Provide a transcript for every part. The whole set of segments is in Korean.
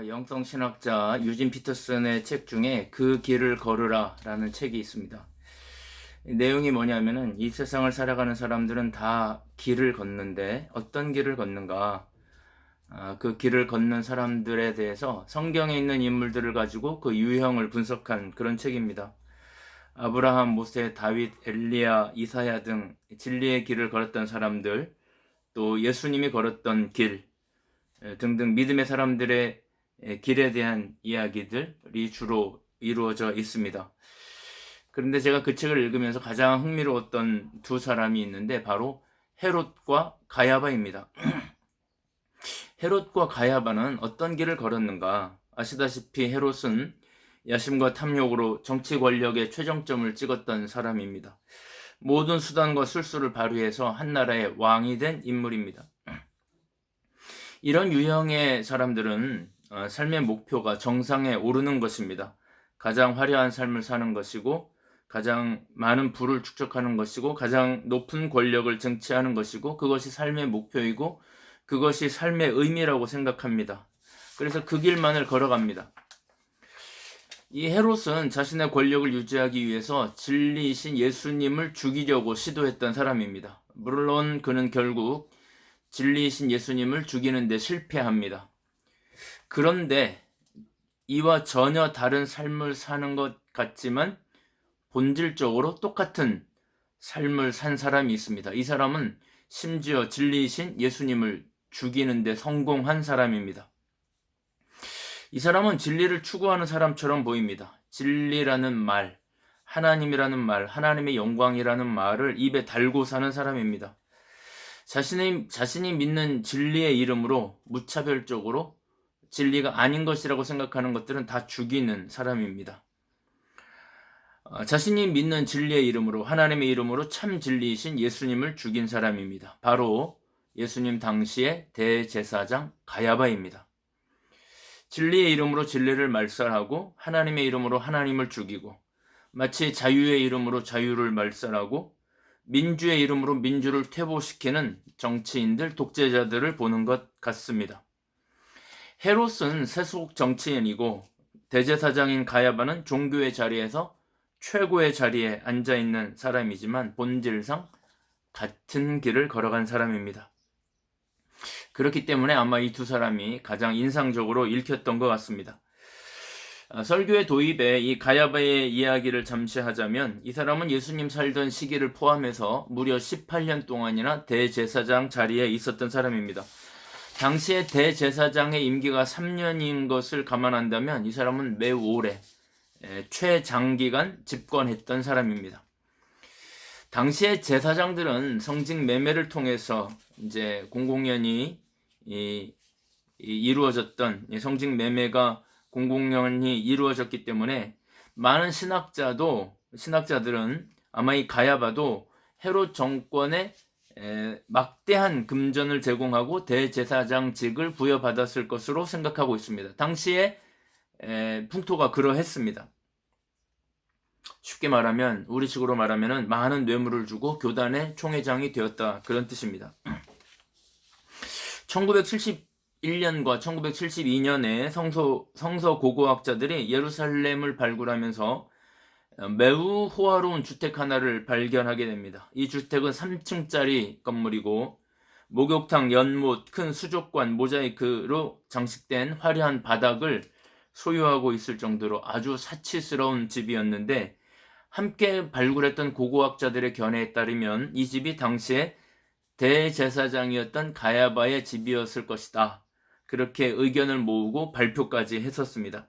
영성신학자 유진 피터슨의 책 중에 그 길을 걸으라 라는 책이 있습니다. 내용이 뭐냐면은 이 세상을 살아가는 사람들은 다 길을 걷는데 어떤 길을 걷는가, 그 길을 걷는 사람들에 대해서 성경에 있는 인물들을 가지고 그 유형을 분석한 그런 책입니다. 아브라함, 모세, 다윗, 엘리야, 이사야 등 진리의 길을 걸었던 사람들, 또 예수님이 걸었던 길 등등 믿음의 사람들의 길에 대한 이야기들이 주로 이루어져 있습니다. 그런데 제가 그 책을 읽으면서 가장 흥미로웠던 두 사람이 있는데 바로 헤롯과 가야바입니다. 헤롯과 가야바는 어떤 길을 걸었는가? 아시다시피 헤롯은 야심과 탐욕으로 정치 권력의 최정점을 찍었던 사람입니다. 모든 수단과 술수를 발휘해서 한 나라의 왕이 된 인물입니다. 이런 유형의 사람들은 삶의 목표가 정상에 오르는 것입니다. 가장 화려한 삶을 사는 것이고, 가장 많은 부를 축적하는 것이고, 가장 높은 권력을 쟁취하는 것이고, 그것이 삶의 목표이고, 그것이 삶의 의미라고 생각합니다. 그래서 그 길만을 걸어갑니다. 이 헤롯은 자신의 권력을 유지하기 위해서 진리이신 예수님을 죽이려고 시도했던 사람입니다. 물론 그는 결국 진리이신 예수님을 죽이는 데 실패합니다. 그런데 이와 전혀 다른 삶을 사는 것 같지만 본질적으로 똑같은 삶을 산 사람이 있습니다. 이 사람은 심지어 진리이신 예수님을 죽이는 데 성공한 사람입니다. 이 사람은 진리를 추구하는 사람처럼 보입니다. 진리라는 말, 하나님이라는 말, 하나님의 영광이라는 말을 입에 달고 사는 사람입니다. 자신이 믿는 진리의 이름으로 무차별적으로 진리가 아닌 것이라고 생각하는 것들은 다 죽이는 사람입니다. 자신이 믿는 진리의 이름으로, 하나님의 이름으로 참 진리이신 예수님을 죽인 사람입니다. 바로 예수님 당시의 대제사장 가야바입니다. 진리의 이름으로 진리를 말살하고 하나님의 이름으로 하나님을 죽이고, 마치 자유의 이름으로 자유를 말살하고 민주의 이름으로 민주를 퇴보시키는 정치인들, 독재자들을 보는 것 같습니다. 헤롯은 세속 정치인이고 대제사장인 가야바는 종교의 자리에서 최고의 자리에 앉아있는 사람이지만 본질상 같은 길을 걸어간 사람입니다. 그렇기 때문에 아마 이 두 사람이 가장 인상적으로 읽혔던 것 같습니다. 설교의 도입에 이 가야바의 이야기를 잠시 하자면, 이 사람은 예수님 살던 시기를 포함해서 무려 18년 동안이나 대제사장 자리에 있었던 사람입니다. 당시에 대제사장의 임기가 3년인 것을 감안한다면 이 사람은 매우 오래, 최장기간 집권했던 사람입니다. 당시에 제사장들은 성직 매매를 통해서 이제 공공연히 이루어졌던 성직 매매가 공공연히 이루어졌기 때문에 많은 신학자들은 아마 이 가야바도 헤롯 정권에 막대한 금전을 제공하고 대제사장직을 부여받았을 것으로 생각하고 있습니다. 당시에 풍토가 그러했습니다. 쉽게 말하면, 우리식으로 말하면 많은 뇌물을 주고 교단의 총회장이 되었다, 그런 뜻입니다. 1971년과 1972년에 성서 고고학자들이 예루살렘을 발굴하면서 매우 호화로운 주택 하나를 발견하게 됩니다. 이 주택은 3층짜리 건물이고 목욕탕, 연못, 큰 수족관, 모자이크로 장식된 화려한 바닥을 소유하고 있을 정도로 아주 사치스러운 집이었는데, 함께 발굴했던 고고학자들의 견해에 따르면 이 집이 당시에 대제사장이었던 가야바의 집이었을 것이다, 그렇게 의견을 모으고 발표까지 했었습니다.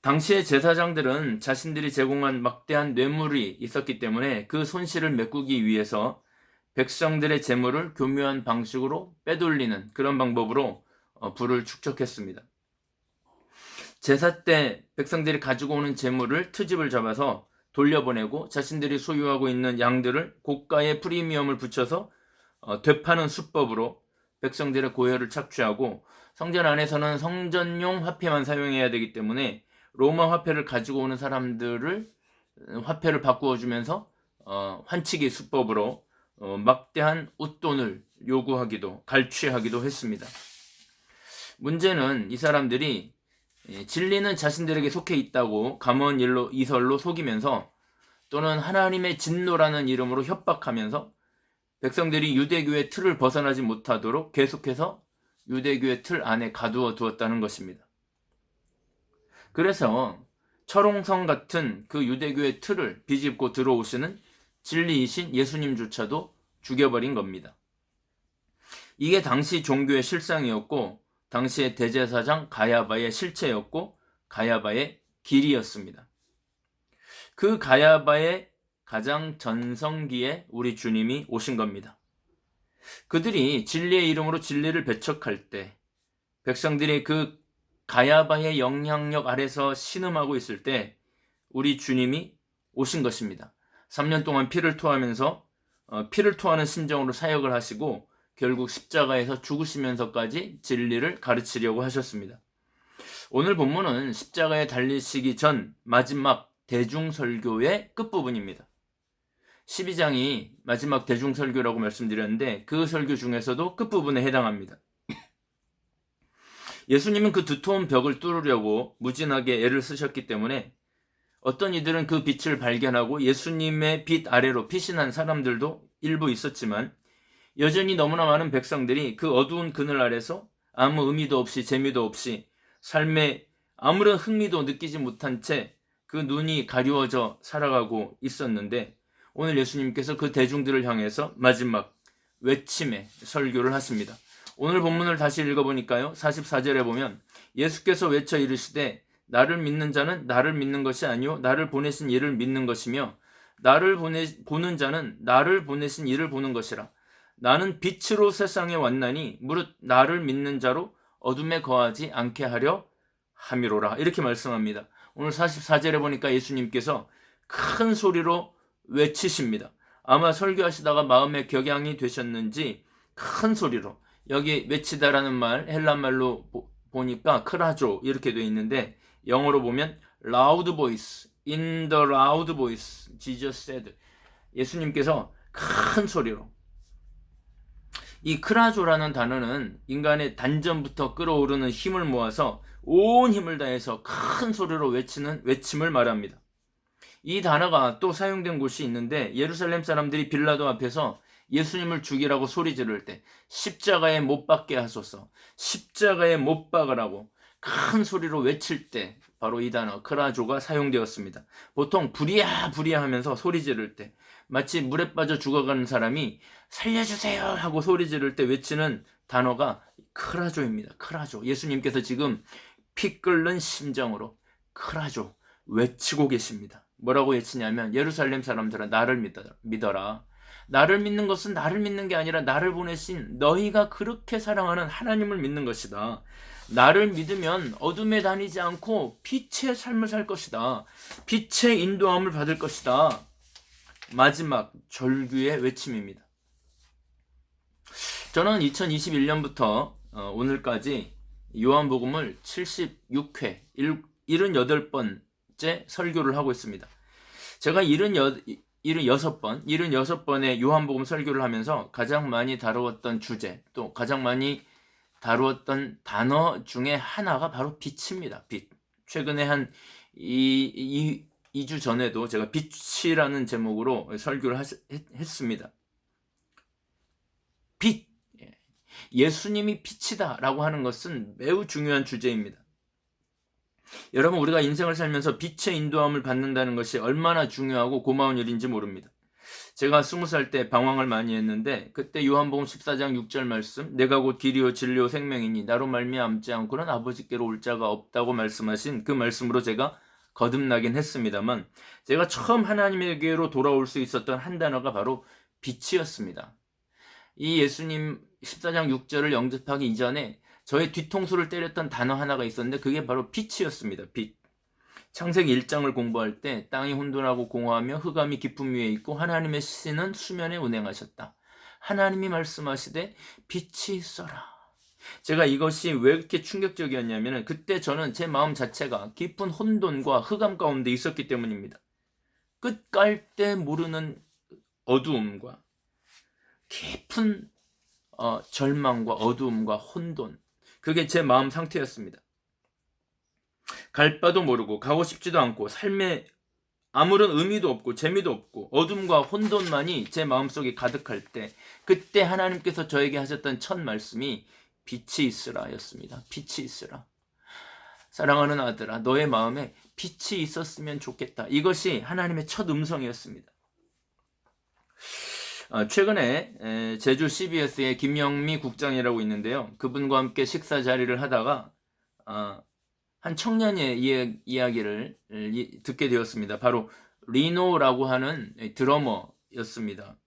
당시의 제사장들은 자신들이 제공한 막대한 뇌물이 있었기 때문에 그 손실을 메꾸기 위해서 백성들의 재물을 교묘한 방식으로 빼돌리는 그런 방법으로 부를 축적했습니다. 제사 때 백성들이 가지고 오는 재물을 트집을 잡아서 돌려보내고 자신들이 소유하고 있는 양들을 고가의 프리미엄을 붙여서 되파는 수법으로 백성들의 고혈을 착취하고, 성전 안에서는 성전용 화폐만 사용해야 되기 때문에 로마 화폐를 가지고 오는 사람들을 화폐를 바꾸어 주면서 환치기 수법으로 막대한 웃돈을 요구하기도, 갈취하기도 했습니다. 문제는 이 사람들이 진리는 자신들에게 속해 있다고 감언 이설로 속이면서 또는 하나님의 진노라는 이름으로 협박하면서 백성들이 유대교의 틀을 벗어나지 못하도록 계속해서 유대교의 틀 안에 가두어 두었다는 것입니다. 그래서 철옹성 같은 그 유대교의 틀을 비집고 들어오시는 진리이신 예수님조차도 죽여버린 겁니다. 이게 당시 종교의 실상이었고 당시의 대제사장 가야바의 실체였고 가야바의 길이었습니다. 그 가야바의 가장 전성기에 우리 주님이 오신 겁니다. 그들이 진리의 이름으로 진리를 배척할 때 백성들이 그 가야바의 영향력 아래서 신음하고 있을 때 우리 주님이 오신 것입니다. 3년 동안 피를 토하면서 피를 토하는 심정으로 사역을 하시고 결국 십자가에서 죽으시면서까지 진리를 가르치려고 하셨습니다. 오늘 본문은 십자가에 달리시기 전 마지막 대중설교의 끝부분입니다. 12장이 마지막 대중설교라고 말씀드렸는데 그 설교 중에서도 끝부분에 해당합니다. 예수님은 그 두터운 벽을 뚫으려고 무진하게 애를 쓰셨기 때문에 어떤 이들은 그 빛을 발견하고 예수님의 빛 아래로 피신한 사람들도 일부 있었지만 여전히 너무나 많은 백성들이 그 어두운 그늘 아래서 아무 의미도 없이 재미도 없이 삶에 아무런 흥미도 느끼지 못한 채 그 눈이 가리워져 살아가고 있었는데 오늘 예수님께서 그 대중들을 향해서 마지막 외침의 설교를 하십니다. 오늘 본문을 다시 읽어보니까요. 44절에 보면 예수께서 외쳐 이르시되 나를 믿는 자는 나를 믿는 것이 아니요 나를 보내신 이를 믿는 것이며 나를 보는 자는 나를 보내신 이를 보는 것이라. 나는 빛으로 세상에 왔나니 무릇 나를 믿는 자로 어둠에 거하지 않게 하려 함이로라. 이렇게 말씀합니다. 오늘 44절에 보니까 예수님께서 큰 소리로 외치십니다. 아마 설교하시다가 마음에 격양이 되셨는지 큰 소리로, 여기 외치다라는 말 헬란 말로 보니까 크라조 이렇게 되어 있는데 영어로 보면 loud voice, in the loud voice, Jesus said. 예수님께서 큰 소리로. 이 크라조라는 단어는 인간의 단전부터 끌어오르는 힘을 모아서 온 힘을 다해서 큰 소리로 외치는 외침을 말합니다. 이 단어가 또 사용된 곳이 있는데 예루살렘 사람들이 빌라도 앞에서 예수님을 죽이라고 소리 지를 때 십자가에 못 박게 하소서, 십자가에 못 박으라고 큰 소리로 외칠 때 바로 이 단어 크라조가 사용되었습니다. 보통 부리야 부리야 하면서 소리 지를 때 마치 물에 빠져 죽어가는 사람이 살려주세요 하고 소리 지를 때 외치는 단어가 크라조입니다. 크라조. 예수님께서 지금 피 끓는 심정으로 크라조 외치고 계십니다. 뭐라고 외치냐면 예루살렘 사람들아 나를 믿어라. 나를 믿는 것은 나를 믿는 게 아니라 나를 보내신 너희가 그렇게 사랑하는 하나님을 믿는 것이다. 나를 믿으면 어둠에 다니지 않고 빛의 삶을 살 것이다. 빛의 인도함을 받을 것이다. 마지막 절규의 외침입니다. 저는 2021년부터 오늘까지 요한복음을 76회, 78번째 설교를 하고 있습니다. 제가 76번의 요한복음 설교를 하면서 가장 많이 다루었던 주제, 또 가장 많이 다루었던 단어 중에 하나가 바로 빛입니다. 빛. 최근에 한 2주 전에도 제가 빛이라는 제목으로 설교를 했습니다. 빛. 예수님이 빛이다 라고 하는 것은 매우 중요한 주제입니다. 여러분, 우리가 인생을 살면서 빛의 인도함을 받는다는 것이 얼마나 중요하고 고마운 일인지 모릅니다. 제가 20살 때 방황을 많이 했는데 그때 요한복음 14장 6절 말씀, 내가 곧 길이요 진리요 생명이니 나로 말미암지 않고는 아버지께로 올 자가 없다고 말씀하신 그 말씀으로 제가 거듭나긴 했습니다만 제가 처음 하나님에게로 돌아올 수 있었던 한 단어가 바로 빛이었습니다. 이 예수님 14장 6절을 영접하기 이전에 저의 뒤통수를 때렸던 단어 하나가 있었는데 그게 바로 빛이었습니다. 빛. 창세기 1장을 공부할 때 땅이 혼돈하고 공허하며 흑암이 깊음 위에 있고 하나님의 신은 수면에 운행하셨다. 하나님이 말씀하시되 빛이 있어라. 제가 이것이 왜 이렇게 충격적이었냐면 그때 저는 제 마음 자체가 깊은 혼돈과 흑암 가운데 있었기 때문입니다. 끝갈 모르는 어두움과 깊은 절망과 어두움과 혼돈, 그게 제 마음 상태였습니다. 갈 바도 모르고 가고 싶지도 않고 삶에 아무런 의미도 없고 재미도 없고 어둠과 혼돈만이 제 마음속에 가득할 때, 그때 하나님께서 저에게 하셨던 첫 말씀이 빛이 있으라 였습니다. 빛이 있으라. 사랑하는 아들아, 너의 마음에 빛이 있었으면 좋겠다. 이것이 하나님의 첫 음성이었습니다. 최근에 제주 CBS의 김영미 국장이라고 있는데요. 그분과 함께 식사 자리를 하다가 한 청년의 이야기를 듣게 되었습니다. 바로 리노라고 하는 드러머였습니다.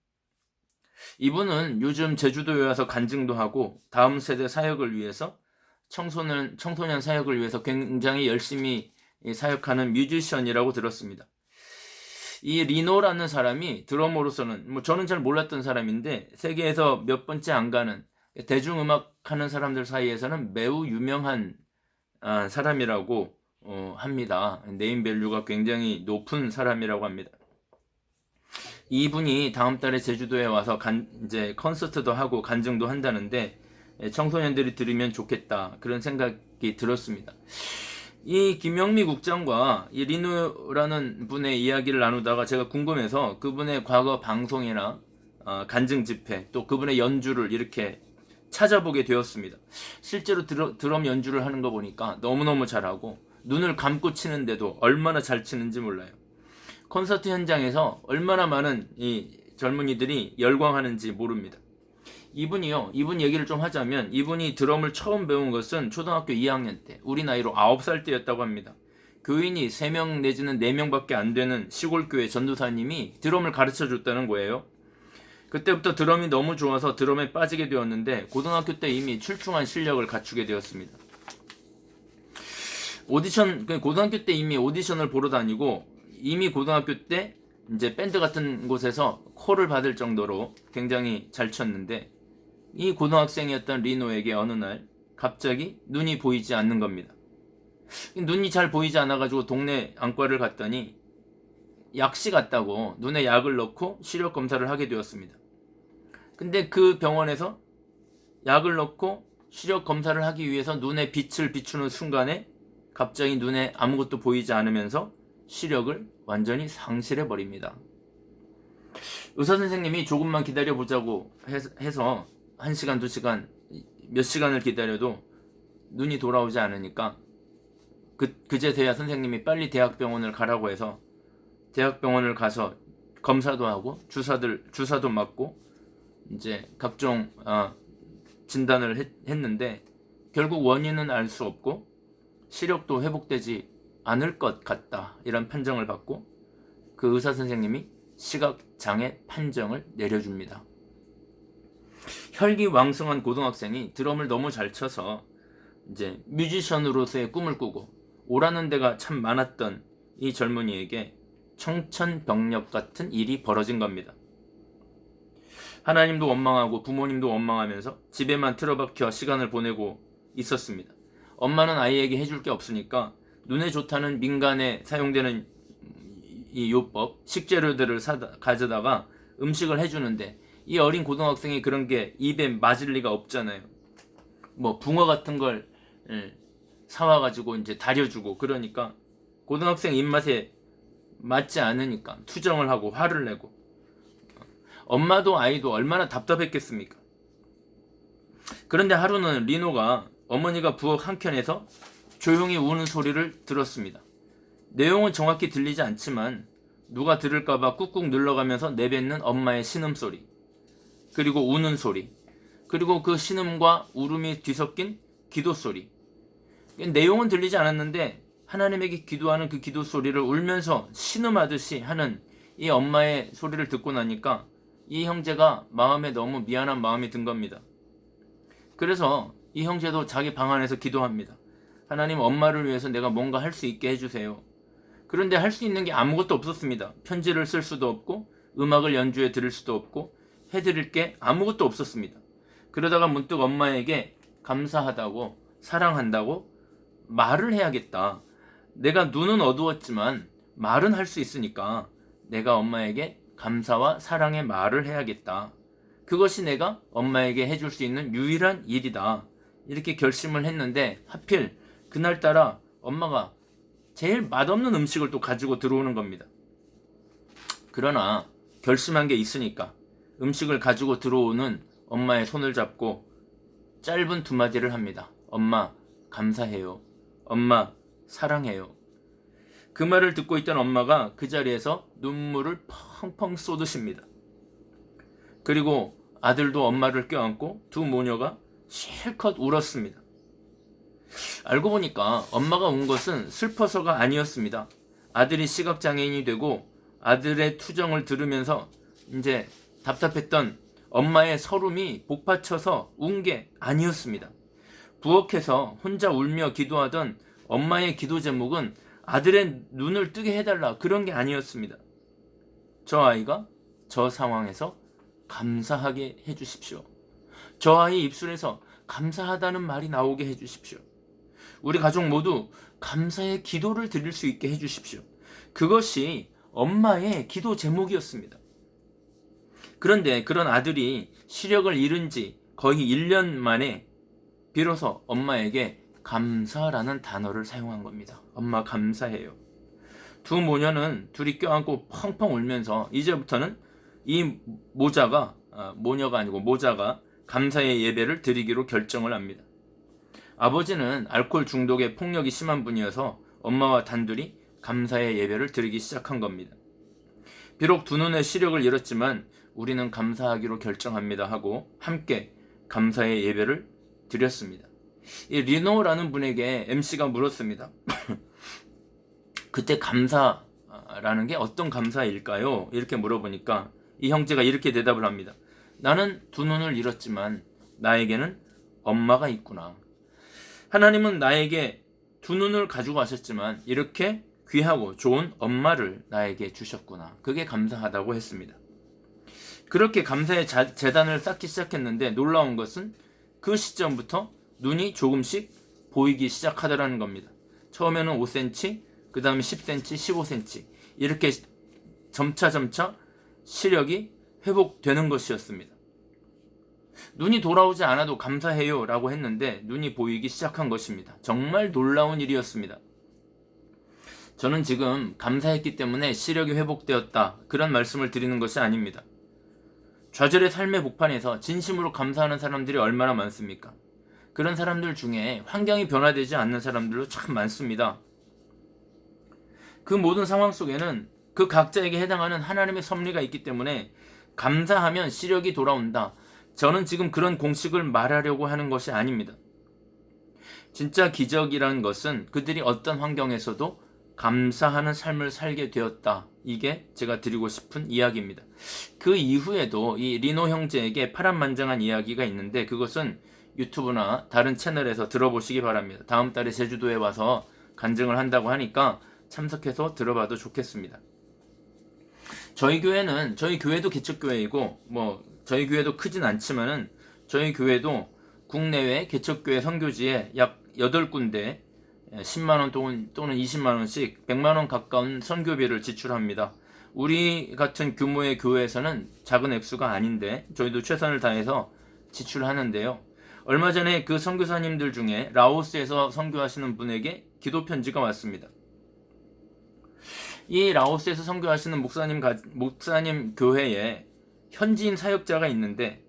이분은 요즘 제주도에 와서 간증도 하고 다음 세대 사역을 위해서 청소년 사역을 위해서 굉장히 열심히 사역하는 뮤지션이라고 들었습니다. 이 리노라는 사람이 드러머로서는 저는 잘 몰랐던 사람인데 세계에서 몇 번째 안 가는 대중음악 하는 사람들 사이에서는 매우 유명한 사람이라고 합니다. 네임밸류가 굉장히 높은 사람이라고 합니다. 이분이 다음 달에 제주도에 와서 이제 콘서트도 하고 간증도 한다는데 청소년들이 들으면 좋겠다, 그런 생각이 들었습니다. 이 김영미 국장과 이 리누라는 분의 이야기를 나누다가 제가 궁금해서 그분의 과거 방송이나 간증 집회, 또 그분의 연주를 이렇게 찾아보게 되었습니다. 실제로 드럼 연주를 하는 거 보니까 너무너무 잘하고 눈을 감고 치는데도 얼마나 잘 치는지 몰라요. 콘서트 현장에서 얼마나 많은 이 젊은이들이 열광하는지 모릅니다. 이분 얘기를 좀 하자면, 이분이 드럼을 처음 배운 것은 초등학교 2학년 때, 우리 나이로 9살 때였다고 합니다. 교인이 3명 내지는 4명밖에 안 되는 시골교회 전도사님이 드럼을 가르쳐 줬다는 거예요. 그때부터 드럼이 너무 좋아서 드럼에 빠지게 되었는데 고등학교 때 이미 출중한 실력을 갖추게 되었습니다. 고등학교 때 이미 오디션을 보러 다니고, 이미 고등학교 때 이제 밴드 같은 곳에서 콜을 받을 정도로 굉장히 잘 쳤는데, 이 고등학생이었던 리노에게 어느 날 갑자기 눈이 보이지 않는 겁니다. 눈이 잘 보이지 않아가지고 동네 안과를 갔더니 약시 같다고 눈에 약을 넣고 시력 검사를 하게 되었습니다. 근데 그 병원에서 약을 넣고 시력 검사를 하기 위해서 눈에 빛을 비추는 순간에 갑자기 눈에 아무것도 보이지 않으면서 시력을 완전히 상실해 버립니다. 의사 선생님이 조금만 기다려보자고 해서 1시간, 2시간, 몇 시간을 기다려도 눈이 돌아오지 않으니까 그제서야 선생님이 빨리 대학병원을 가라고 해서 대학병원을 가서 검사도 하고 주사도 맞고 이제 각종 진단을 했는데 결국 원인은 알 수 없고 시력도 회복되지 않을 것 같다, 이런 판정을 받고 그 의사 선생님이 시각장애 판정을 내려줍니다. 혈기왕성한 고등학생이 드럼을 너무 잘 쳐서 이제 뮤지션으로서의 꿈을 꾸고 오라는 데가 참 많았던 이 젊은이에게 청천벽력 같은 일이 벌어진 겁니다. 하나님도 원망하고 부모님도 원망하면서 집에만 틀어박혀 시간을 보내고 있었습니다. 엄마는 아이에게 해줄 게 없으니까 눈에 좋다는 민간에 사용되는 이 요법, 식재료들을 가져다가 음식을 해주는데 이 어린 고등학생이 그런 게 입에 맞을 리가 없잖아요. 붕어 같은 걸 사와가지고 이제 다려주고, 그러니까 고등학생 입맛에 맞지 않으니까 투정을 하고 화를 내고, 엄마도 아이도 얼마나 답답했겠습니까? 그런데 하루는 리노가 어머니가 부엌 한켠에서 조용히 우는 소리를 들었습니다. 내용은 정확히 들리지 않지만 누가 들을까봐 꾹꾹 눌러가면서 내뱉는 엄마의 신음소리, 그리고 우는 소리, 그리고 그 신음과 울음이 뒤섞인 기도소리. 내용은 들리지 않았는데 하나님에게 기도하는 그 기도소리를 울면서 신음하듯이 하는 이 엄마의 소리를 듣고 나니까 이 형제가 마음에 너무 미안한 마음이 든 겁니다. 그래서 이 형제도 자기 방 안에서 기도합니다. 하나님, 엄마를 위해서 내가 뭔가 할 수 있게 해주세요. 그런데 할 수 있는 게 아무것도 없었습니다. 편지를 쓸 수도 없고 음악을 연주해 드릴 수도 없고 해드릴 게 아무것도 없었습니다. 그러다가 문득 엄마에게 감사하다고, 사랑한다고 말을 해야겠다. 내가 눈은 어두웠지만 말은 할 수 있으니까 내가 엄마에게 감사와 사랑의 말을 해야겠다. 그것이 내가 엄마에게 해줄 수 있는 유일한 일이다. 이렇게 결심을 했는데 하필 그날따라 엄마가 제일 맛없는 음식을 또 가지고 들어오는 겁니다. 그러나 결심한 게 있으니까 음식을 가지고 들어오는 엄마의 손을 잡고 짧은 두 마디를 합니다. 엄마, 감사해요. 엄마, 사랑해요. 그 말을 듣고 있던 엄마가 그 자리에서 눈물을 펑펑 쏟으십니다. 그리고 아들도 엄마를 껴안고 두 모녀가 실컷 울었습니다. 알고 보니까 엄마가 운 것은 슬퍼서가 아니었습니다. 아들이 시각장애인이 되고 아들의 투정을 들으면서 이제 답답했던 엄마의 서름이 복받쳐서 운 게 아니었습니다. 부엌에서 혼자 울며 기도하던 엄마의 기도 제목은 아들의 눈을 뜨게 해달라, 그런 게 아니었습니다. 저 아이가 저 상황에서 감사하게 해주십시오. 저 아이 입술에서 감사하다는 말이 나오게 해주십시오. 우리 가족 모두 감사의 기도를 드릴 수 있게 해주십시오. 그것이 엄마의 기도 제목이었습니다. 그런데 그런 아들이 시력을 잃은 지 거의 1년 만에 비로소 엄마에게 감사라는 단어를 사용한 겁니다. 엄마 감사해요. 두 모녀는 둘이 껴안고 펑펑 울면서 이제부터는 이 모녀가 감사의 예배를 드리기로 결정을 합니다. 아버지는 알코올 중독에 폭력이 심한 분이어서 엄마와 단둘이 감사의 예배를 드리기 시작한 겁니다. 비록 두 눈의 시력을 잃었지만 우리는 감사하기로 결정합니다 하고 함께 감사의 예배를 드렸습니다. 이 리노라는 분에게 MC가 물었습니다. 그때 감사라는 게 어떤 감사일까요? 이렇게 물어보니까 이 형제가 이렇게 대답을 합니다. 나는 두 눈을 잃었지만 나에게는 엄마가 있구나. 하나님은 나에게 두 눈을 가지고 가셨지만 이렇게 귀하고 좋은 엄마를 나에게 주셨구나. 그게 감사하다고 했습니다. 그렇게 감사의 재단을 쌓기 시작했는데 놀라운 것은 그 시점부터 눈이 조금씩 보이기 시작하더라는 겁니다. 처음에는 5cm, 그 다음에 10cm, 15cm 이렇게 점차 시력이 회복되는 것이었습니다. 눈이 돌아오지 않아도 감사해요 라고 했는데 눈이 보이기 시작한 것입니다. 정말 놀라운 일이었습니다. 저는 지금 감사했기 때문에 시력이 회복되었다, 그런 말씀을 드리는 것이 아닙니다. 좌절의 삶의 복판에서 진심으로 감사하는 사람들이 얼마나 많습니까? 그런 사람들 중에 환경이 변화되지 않는 사람들도 참 많습니다. 그 모든 상황 속에는 그 각자에게 해당하는 하나님의 섭리가 있기 때문에 감사하면 시력이 돌아온다. 저는 지금 그런 공식을 말하려고 하는 것이 아닙니다. 진짜 기적이라는 것은 그들이 어떤 환경에서도 감사하는 삶을 살게 되었다. 이게 제가 드리고 싶은 이야기입니다. 그 이후에도 이 리노 형제에게 파란만장한 이야기가 있는데 그것은 유튜브나 다른 채널에서 들어보시기 바랍니다. 다음 달에 제주도에 와서 간증을 한다고 하니까 참석해서 들어봐도 좋겠습니다. 저희 교회도 개척교회이고 저희 교회도 크진 않지만은 저희 교회도 국내외 개척교회 선교지에 약 8군데 10만원 또는 20만원씩 100만원 가까운 선교비를 지출합니다. 우리 같은 규모의 교회에서는 작은 액수가 아닌데 저희도 최선을 다해서 지출하는데요. 얼마 전에 그 선교사님들 중에 라오스에서 선교하시는 분에게 기도 편지가 왔습니다. 이 라오스에서 선교하시는 목사님 교회에 현지인 사역자가 있는데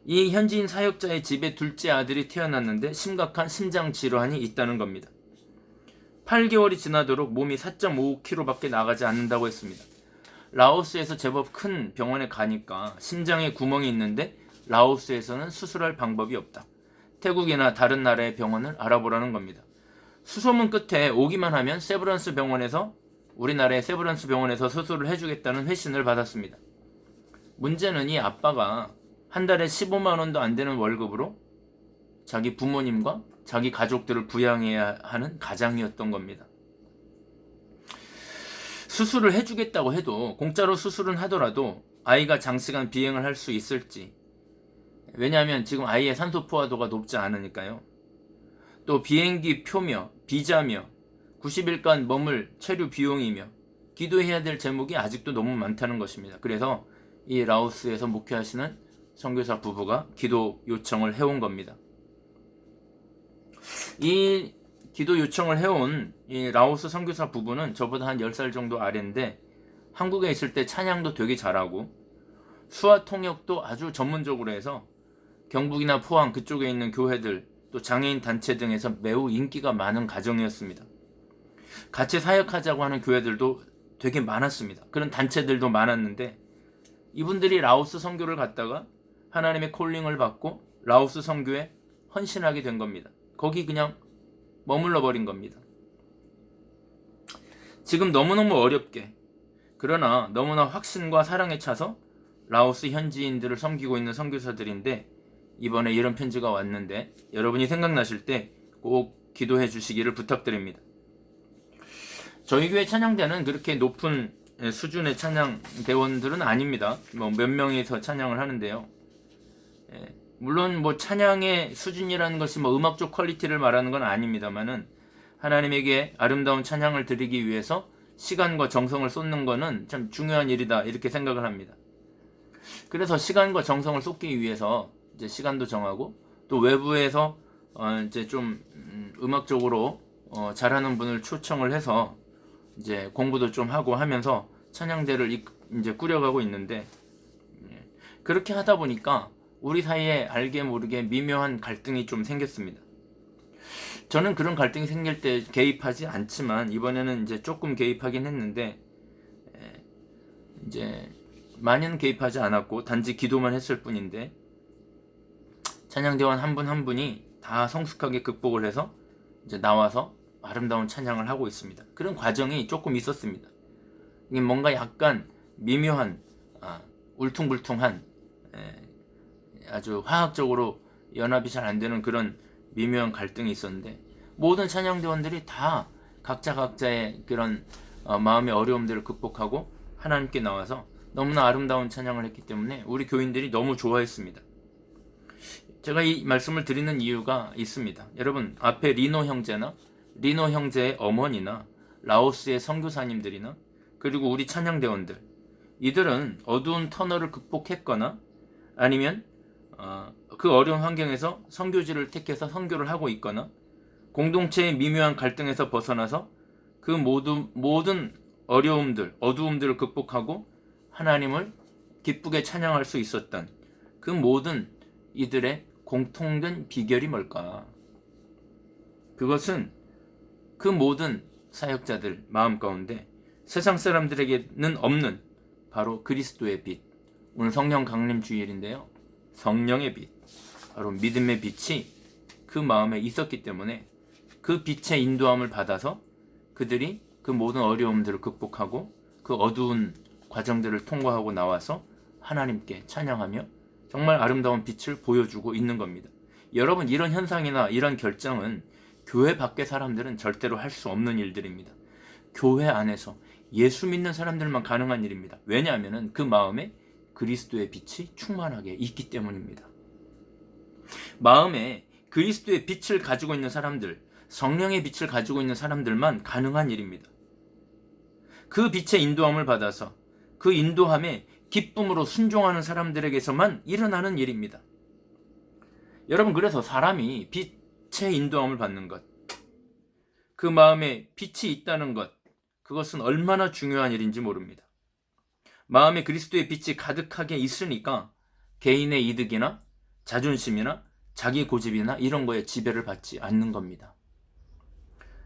이 현지인 사역자의 집에 둘째 아들이 태어났는데 심각한 심장 질환이 있다는 겁니다. 8개월이 지나도록 몸이 4.5kg밖에 나가지 않는다고 했습니다. 라오스에서 제법 큰 병원에 가니까 심장에 구멍이 있는데 라오스에서는 수술할 방법이 없다. 태국이나 다른 나라의 병원을 알아보라는 겁니다. 수소문 끝에 오기만 하면 우리나라의 세브란스 병원에서 수술을 해주겠다는 회신을 받았습니다. 문제는 이 아빠가 한 달에 15만원도 안 되는 월급으로 자기 부모님과 자기 가족들을 부양해야 하는 가장이었던 겁니다. 수술을 해주겠다고 해도 공짜로 수술은 하더라도 아이가 장시간 비행을 할 수 있을지, 왜냐하면 지금 아이의 산소 포화도가 높지 않으니까요. 또 비행기 표며 비자며 90일간 머물 체류 비용이며 기도해야 될 제목이 아직도 너무 많다는 것입니다. 그래서 이 라오스에서 목회하시는 선교사 부부가 기도 요청을 해온 겁니다. 이 기도 요청을 해온 이 라오스 선교사 부부는 저보다 한 10살 정도 아래인데 한국에 있을 때 찬양도 되게 잘하고 수화 통역도 아주 전문적으로 해서 경북이나 포항 그쪽에 있는 교회들 또 장애인 단체 등에서 매우 인기가 많은 가정이었습니다. 같이 사역하자고 하는 교회들도 되게 많았습니다. 그런 단체들도 많았는데 이분들이 라오스 선교를 갔다가 하나님의 콜링을 받고 라오스 선교에 헌신하게 된 겁니다. 거기 그냥 머물러 버린 겁니다. 지금 너무너무 어렵게 그러나 너무나 확신과 사랑에 차서 라오스 현지인들을 섬기고 있는 선교사들인데 이번에 이런 편지가 왔는데 여러분이 생각나실 때 꼭 기도해 주시기를 부탁드립니다. 저희 교회 찬양대는 그렇게 높은 수준의 찬양 대원들은 아닙니다. 몇 명이서 찬양을 하는데요. 물론 찬양의 수준이라는 것이 음악적 퀄리티를 말하는 건 아닙니다만은 하나님에게 아름다운 찬양을 드리기 위해서 시간과 정성을 쏟는 것은 참 중요한 일이다 이렇게 생각을 합니다. 그래서 시간과 정성을 쏟기 위해서 이제 시간도 정하고 또 외부에서 이제 좀 음악적으로 잘하는 분을 초청을 해서 이제 공부도 좀 하고 하면서 찬양대를 이제 꾸려가고 있는데 그렇게 하다 보니까 우리 사이에 알게 모르게 미묘한 갈등이 좀 생겼습니다. 저는 그런 갈등이 생길 때 개입하지 않지만 이번에는 이제 조금 개입하긴 했는데 이제 많이는 개입하지 않았고 단지 기도만 했을 뿐인데 찬양대원 한 분 한 분이 다 성숙하게 극복을 해서 이제 나와서 아름다운 찬양을 하고 있습니다. 그런 과정이 조금 있었습니다. 이게 뭔가 약간 미묘한 울퉁불퉁한 아주 화학적으로 연합이 잘 안 되는 그런 미묘한 갈등이 있었는데 모든 찬양대원들이 다 각자의 그런 마음의 어려움들을 극복하고 하나님께 나와서 너무나 아름다운 찬양을 했기 때문에 우리 교인들이 너무 좋아했습니다. 제가 이 말씀을 드리는 이유가 있습니다. 여러분 앞에 리노 형제의 어머니나 라오스의 선교사님들이나 그리고 우리 찬양대원들 이들은 어두운 터널을 극복했거나 아니면 그 어려운 환경에서 선교지를 택해서 선교를 하고 있거나 공동체의 미묘한 갈등에서 벗어나서 그 모든 어두움들을 극복하고 하나님을 기쁘게 찬양할 수 있었던 그 모든 이들의 공통된 비결이 뭘까? 그것은 그 모든 사역자들 마음 가운데 세상 사람들에게는 없는 바로 그리스도의 빛. 오늘 성령 강림 주일인데요. 성령의 빛, 바로 믿음의 빛이 그 마음에 있었기 때문에 그 빛의 인도함을 받아서 그들이 그 모든 어려움들을 극복하고 그 어두운 과정들을 통과하고 나와서 하나님께 찬양하며 정말 아름다운 빛을 보여주고 있는 겁니다. 여러분 이런 현상이나 이런 결정은 교회 밖의 사람들은 절대로 할 수 없는 일들입니다. 교회 안에서 예수 믿는 사람들만 가능한 일입니다. 왜냐하면 그 마음에 그리스도의 빛이 충만하게 있기 때문입니다. 마음에 그리스도의 빛을 가지고 있는 사람들, 성령의 빛을 가지고 있는 사람들만 가능한 일입니다. 그 빛의 인도함을 받아서 그 인도함에 기쁨으로 순종하는 사람들에게서만 일어나는 일입니다. 여러분 그래서 사람이 빛의 인도함을 받는 것, 그 마음에 빛이 있다는 것, 그것은 얼마나 중요한 일인지 모릅니다. 마음에 그리스도의 빛이 가득하게 있으니까 개인의 이득이나 자존심이나 자기 고집이나 이런 거에 지배를 받지 않는 겁니다.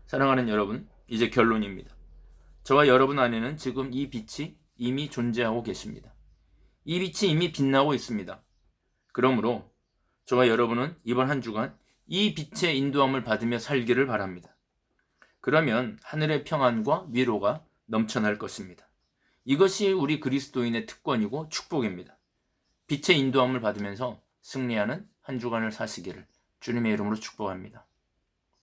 사랑하는 여러분, 이제 결론입니다. 저와 여러분 안에는 지금 이 빛이 이미 존재하고 계십니다. 이 빛이 이미 빛나고 있습니다. 그러므로 저와 여러분은 이번 한 주간 이 빛의 인도함을 받으며 살기를 바랍니다. 그러면 하늘의 평안과 위로가 넘쳐날 것입니다. 이것이 우리 그리스도인의 특권이고 축복입니다. 빛의 인도함을 받으면서 승리하는 한 주간을 사시기를 주님의 이름으로 축복합니다.